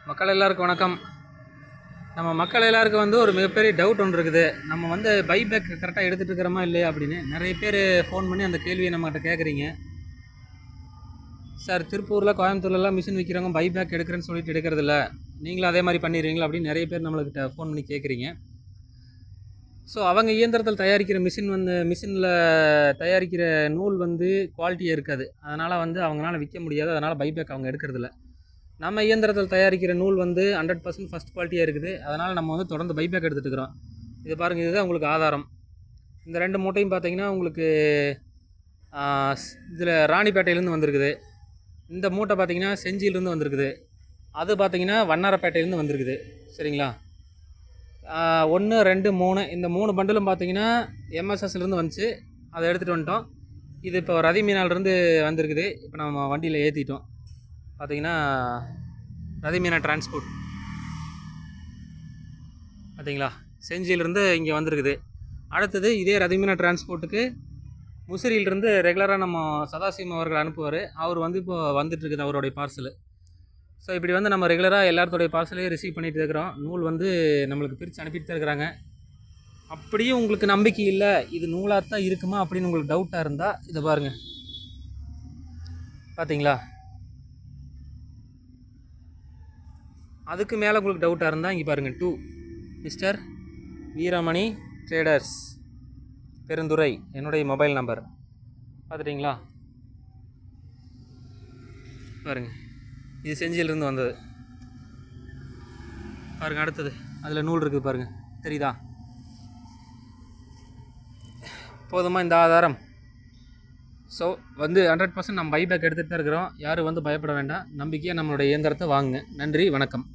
மக்கள் எல்லாருக்கும் வணக்கம். நம்ம மக்கள் எல்லாருக்கும் வந்து ஒரு மிகப்பெரிய டவுட் ஒன்று இருக்குது. நம்ம வந்து பைபேக் கரெக்டாக எடுத்துகிட்டு இருக்கிறோமா இல்லையா அப்படின்னு நிறைய பேர் ஃபோன் பண்ணி அந்த கேள்வியை நம்மகிட்ட கேட்குறீங்க. சார், திருப்பூரில் கோயம்புத்தூர்லலாம் மிஷின் விற்கிறவங்க பைபேக் எடுக்கிறேன்னு சொல்லிட்டு எடுக்கிறதில்ல, நீங்களும் அதே மாதிரி பண்ணிடுறீங்களா அப்படின்னு நிறைய பேர் நம்மள்கிட்ட ஃபோன் பண்ணி கேட்குறீங்க. ஸோ அவங்க இயந்திரத்தில் தயாரிக்கிற மிஷினில் தயாரிக்கிற நூல் வந்து குவாலிட்டியாக இருக்காது. அதனால் வந்து அவங்களால விற்க முடியாது. அதனால் பைபேக் அவங்க எடுக்கிறதில்ல. நம்ம இயந்திரத்தில் தயாரிக்கிற நூல் வந்து 100% ஃபஸ்ட் குவாலிட்டியாக இருக்குது. அதனால் நம்ம வந்து தொடர்ந்து பைபேக் எடுத்துகிட்டு இருக்கிறோம். இது பாருங்கள், இதுதான் உங்களுக்கு ஆதாரம். இந்த 2 மூட்டையும் பார்த்தீங்கன்னா உங்களுக்கு இதில் ராணிப்பேட்டையிலேருந்து வந்திருக்குது. இந்த மூட்டை பார்த்தீங்கன்னா செஞ்சியிலேருந்து வந்திருக்குது. அது பார்த்தீங்கன்னா வண்ணாரப்பேட்டையிலேருந்து வந்திருக்குது. சரிங்களா? 1, 2, 3 இந்த 3 பண்டிலும் பார்த்தீங்கன்னா எம்எஸ்எஸ்லேருந்து வந்துச்சு. அதை எடுத்துகிட்டு வந்துட்டோம். இது இப்போ ரதிமீனாலேருந்து வந்திருக்குது. இப்போ நம்ம வண்டியில் ஏற்றிட்டோம். பார்த்தீங்கன்னா ரதிமீனா டிரான்ஸ்போர்ட் பார்த்தீங்களா, செஞ்சியிலிருந்து இங்கே வந்திருக்குது. அடுத்தது இதே ரதிமீனா டிரான்ஸ்போர்ட்டுக்கு முசிறியிலிருந்து ரெகுலராக நம்ம சதாசிவம் அவர்கள் அனுப்புவார். அவர் வந்து இப்போ வந்துட்டுருக்குது அவருடைய பார்சலு. ஸோ இப்படி வந்து நம்ம ரெகுலராக எல்லாத்தோடைய பார்சலையும் ரிசீவ் பண்ணிகிட்டு இருக்கிறோம். நூல் வந்து நம்மளுக்கு பிரித்து அனுப்பிட்டு தான் இருக்கிறாங்க. அப்படியும் உங்களுக்கு நம்பிக்கை இல்லை, இது நூலாக தான் இருக்குமா அப்படின்னு உங்களுக்கு டவுட்டாக இருந்தால் இதை பாருங்கள். பார்த்தீங்களா? அதுக்கு மேலே உங்களுக்கு டவுட்டாக இருந்தால் இங்கே பாருங்கள், 2 மிஸ்டர் வீரமணி ட்ரேடர்ஸ், பெருந்துறை, என்னுடைய மொபைல் நம்பர். பார்த்துட்டிங்களா? பாருங்கள், இது செஞ்சியிலிருந்து வந்தது. பாருங்கள், அடுத்தது அதில் நூல் இருக்குது பாருங்கள், தெரியுதா? போதுமா இந்த ஆதாரம்? ஸோ வந்து 100% நம்ம பைபேக் எடுத்துகிட்டு தான் இருக்கிறோம். யாரும் வந்து பயப்பட வேண்டாம். நம்பிக்கையாக நம்மளுடைய இயந்திரத்தை வாங்குங்க. நன்றி, வணக்கம்.